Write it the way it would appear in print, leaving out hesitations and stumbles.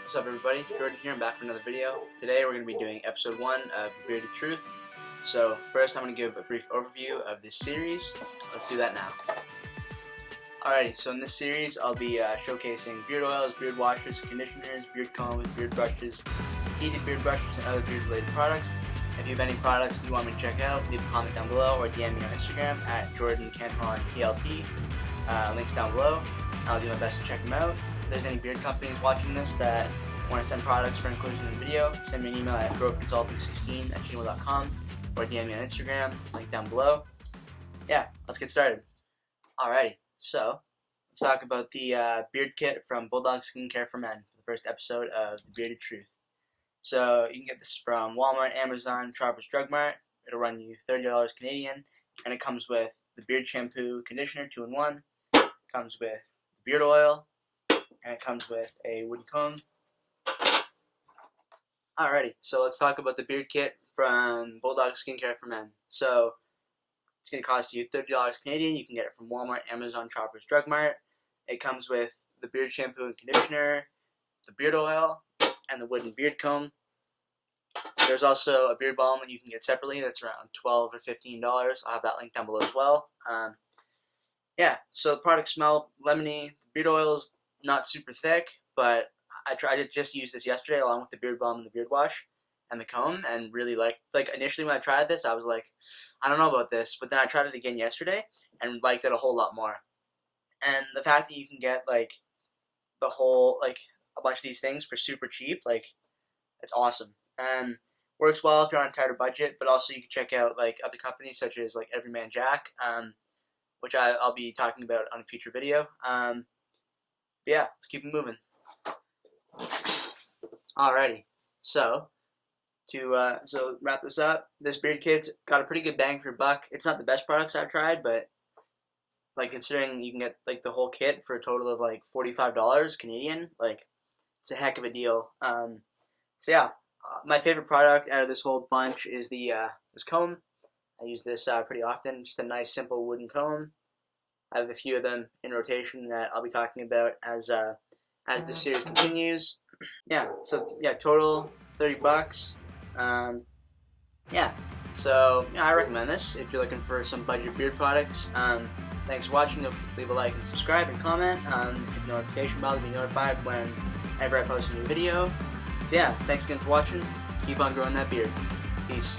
What's up, everybody? Jordan here. I'm back for another video. Today we're going to be doing episode 1 of Bearded Truth. So first I'm going to give a brief overview of this series. Let's do that now. Alrighty, so in this series I'll be showcasing beard oils, beard washers, conditioners, beard combs, beard brushes, heated beard brushes, and other beard related products. If you have any products that you want me to check out, leave a comment down below or DM me on Instagram at JordanCantonTLT. Links down below. I'll do my best to check them out. If there's any beard companies watching this that want to send products for inclusion in the video, send me an email at growconsulting16@gmail.com or DM me on Instagram, link down below. Yeah, let's get started. Alrighty, so let's talk about the beard kit from Bulldog Skincare for Men for the first episode of The Bearded Truth. So you can get this from Walmart, Amazon, Shoppers Drug Mart. It'll run you $30 Canadian, and it comes with the beard shampoo, conditioner, 2-in-1. It comes with beard oil, and it comes with a woody comb. Alrighty, so let's talk about the beard kit from Bulldog Skincare for Men. So it's going to cost you $30 Canadian. You can get it from Walmart, Amazon, Shoppers Drug Mart. It comes with the beard shampoo and conditioner, the beard oil, and the wooden beard comb. There's also a beard balm that you can get separately that's around $12 or $15. I'll have that link down below as well. Yeah, so the products smell lemony. The beard oil's not super thick, but I tried to just use this yesterday along with the beard balm and the beard wash and the comb, and really like initially when I tried this I was like, I don't know about this, but then I tried it again yesterday and liked it a whole lot more. And the fact that you can get like the whole a bunch of these things for super cheap, it's awesome. And works well if you're on a tighter budget, but also you can check out other companies such as Everyman Jack, which I'll be talking about on a future video. But yeah, let's keep it moving. Alrighty, so to wrap this up, this beard kit's got a pretty good bang for your buck. It's not the best products I've tried, but considering you can get the whole kit for a total of $45 Canadian, it's a heck of a deal. So yeah, my favorite product out of this whole bunch is the this comb. I use this pretty often. Just a nice simple wooden comb. I have a few of them in rotation that I'll be talking about as this series continues. Yeah, so yeah, total $30. Yeah, so I recommend this if you're looking for some budget beard products. Thanks for watching. Don't forget to leave a like and subscribe and comment. Hit the notification bell to be notified whenever I post a new video. So yeah, thanks again for watching. Keep on growing that beard. Peace.